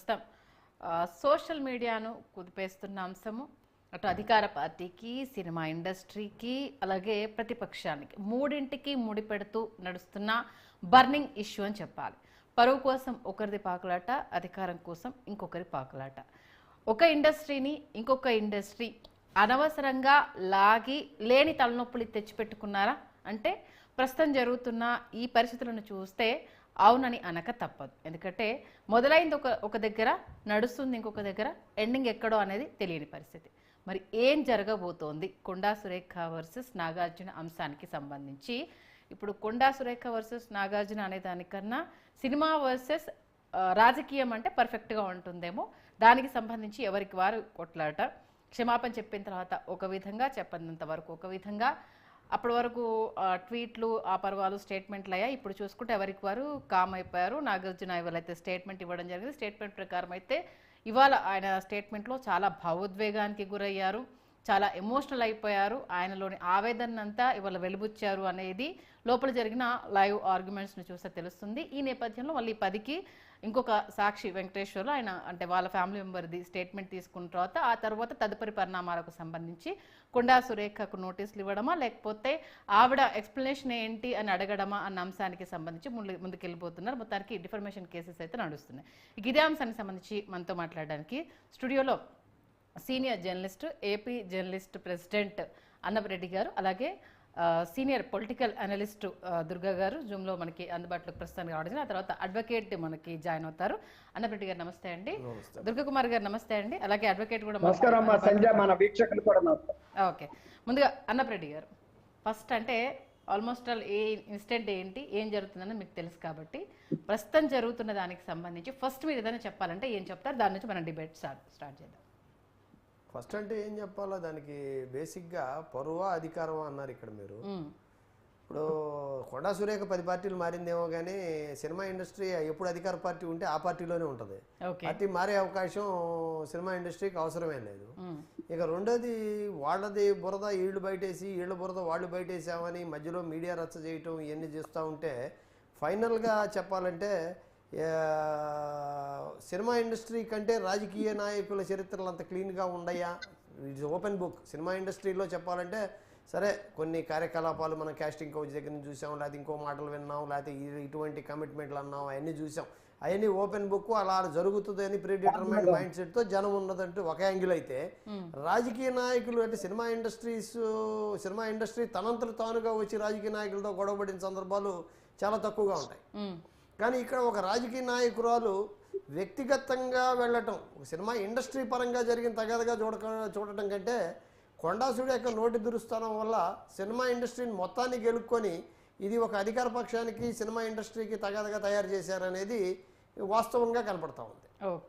ప్రస్తుతం సోషల్ మీడియాను కుదిపేస్తున్న అంశము అటు అధికార పార్టీకి, సినిమా ఇండస్ట్రీకి, అలాగే ప్రతిపక్షానికి మూడింటికి ముడిపెడుతూ నడుస్తున్న బర్నింగ్ ఇష్యూ అని చెప్పాలి. పరువు కోసం ఒకరిది పాకులాట, అధికారం కోసం ఇంకొకరి పాకులాట. ఒక ఇండస్ట్రీని ఇంకొక ఇండస్ట్రీ అనవసరంగా లాగి లేని తలనొప్పులు తెచ్చిపెట్టుకున్నారా అంటే ప్రస్తుతం జరుగుతున్న ఈ పరిస్థితులను చూస్తే అవునని అనక తప్పదు. ఎందుకంటే మొదలైంది ఒక దగ్గర, నడుస్తుంది ఇంకొక దగ్గర, ఎండింగ్ ఎక్కడో అనేది తెలియని పరిస్థితి. మరి ఏం జరగబోతోంది కొండా సురేఖ వర్సెస్ నాగార్జున అంశానికి సంబంధించి? ఇప్పుడు కొండా సురేఖ వర్సెస్ నాగార్జున అనే దానికన్నా సినిమా వర్సెస్ రాజకీయం అంటే పర్ఫెక్ట్గా ఉంటుందేమో. దానికి సంబంధించి ఎవరికి వారు కొట్లాట. క్షమాపణ చెప్పిన తర్వాత ఒక విధంగా, చెప్పనంత వరకు ఒక విధంగా. అప్పటి వరకు ట్వీట్లు, ఆ పర్వాలు, స్టేట్మెంట్లు అయ్యాయి. ఇప్పుడు చూసుకుంటే ఎవరికి వారు కామ్ అయిపోయారు. నాగార్జున ఇవాళైతే స్టేట్మెంట్ ఇవ్వడం జరిగింది. స్టేట్మెంట్ ప్రకారం అయితే ఇవాళ ఆయన స్టేట్మెంట్లో చాలా భావోద్వేగానికి గురయ్యారు, చాలా ఎమోషనల్ అయిపోయారు. ఆయనలోని ఆవేదనంతా ఇవాళ వెలుబుచ్చారు అనేది లోపల జరిగిన లైవ్ ఆర్గ్యుమెంట్స్ని చూస్తే తెలుస్తుంది. ఈ నేపథ్యంలో మళ్ళీ 10కి ఇంకొక సాక్షి వెంకటేశ్వర్లు ఆయన అంటే వాళ్ళ ఫ్యామిలీ మెంబర్ది స్టేట్మెంట్ తీసుకున్న తర్వాత తదుపరి పరిణామాలకు సంబంధించి కొండా సురేఖకు నోటీసులు ఇవ్వడమా, లేకపోతే ఆవిడ ఎక్స్ప్లెనేషన్ ఏంటి అని అడగడమా అన్న అంశానికి సంబంధించి ముందుకెళ్ళిపోతున్నారు. మొత్తానికి డిఫర్మేషన్ కేసెస్ అయితే నడుస్తున్నాయి. ఇదే అంశానికి సంబంధించి మనతో మాట్లాడడానికి స్టూడియోలో senior journalist, AP journalist president Annapareddy గారు, అలాగే సీనియర్ పొలిటికల్ అనలిస్ట్ దుర్గా గారు జూమ్లో మనకి అందుబాటులోకి ప్రస్తుతానికి రావడం. ఆ తర్వాత అడ్వకేట్ మనకి జాయిన్ అవుతారు. అన్నపరెడ్డి గారు నమస్తే అండి. దుర్గా కుమార్ గారు నమస్తే అండి. అలాగే అడ్వకేట్ కూడా ఓకే. ముందుగా అన్నపరెడ్డి గారు, ఫస్ట్ అంటే ఆల్మోస్ట్ ఆల్ ఏ ఇన్సిడెంట్ ఏంటి, ఏం జరుగుతుందని మీకు తెలుసు కాబట్టి ప్రస్తుతం జరుగుతున్న దానికి సంబంధించి ఫస్ట్ మీరు ఏదైనా చెప్పాలంటే ఏం చెప్తారు? దాని నుంచి మనం డిబేట్ స్టార్ట్ చేద్దాం. ఫస్ట్ అంటే ఏం చెప్పాలో, దానికి బేసిక్గా పరువా అధికారమా అన్నారు ఇక్కడ మీరు. ఇప్పుడు కొండా సురేఖ 10 పార్టీలు మారిందేమో కానీ సినిమా ఇండస్ట్రీ ఎప్పుడు అధికార పార్టీ ఉంటే ఆ పార్టీలోనే ఉంటుంది. పార్టీ మారే అవకాశం సినిమా ఇండస్ట్రీకి అవసరమే లేదు. ఇక రెండోది, వాళ్ళది బురద వీళ్ళు బయటేసి, వీళ్ళ బురద వాళ్ళు బయటేసామని మధ్యలో మీడియా రచ్చ చేయటం ఇవన్నీ చేస్తూ ఉంటే ఫైనల్గా చెప్పాలంటే సినిమా ఇండస్ట్రీ కంటే రాజకీయ నాయకుల చరిత్రలు అంత క్లీన్గా ఉండయా? It's open book. సినిమా ఇండస్ట్రీలో చెప్పాలంటే సరే కొన్ని కార్యకలాపాలు మనం కాస్టింగ్ కౌచ్ దగ్గర నుంచి చూసాం, లేకపోతే ఇంకో మాటలు విన్నాం, లేకపోతే ఇటువంటి కమిట్మెంట్లు అన్నాం, అవన్నీ చూసాం. అవన్నీ ఓపెన్ బుక్. అలా జరుగుతుంది అని ప్రీడిటర్మైన్డ్ మైండ్ సెట్తో జనం ఉన్నదంటూ ఒక యాంగిల్ అయితే, రాజకీయ నాయకులు అంటే సినిమా ఇండస్ట్రీ తనంతట తానుగా వచ్చి రాజకీయ నాయకులతో గొడవపడిన సందర్భాలు చాలా తక్కువగా ఉంటాయి. కానీ ఇక్కడ ఒక రాజకీయ నాయకురాలు వ్యక్తిగతంగా వెళ్ళటం, ఒక సినిమా ఇండస్ట్రీ పరంగా జరిగిన తగాదగా చూడటం కంటే కొండా సురేఖ నోటి దురుస్థానం వల్ల సినిమా ఇండస్ట్రీని మొత్తాన్ని గెలుక్కొని ఇది ఒక అధికార పక్షానికి, సినిమా ఇండస్ట్రీకి తగాదగా తయారు చేశారనేది వాస్తవంగా కనపడతా ఉంది. ఓకే.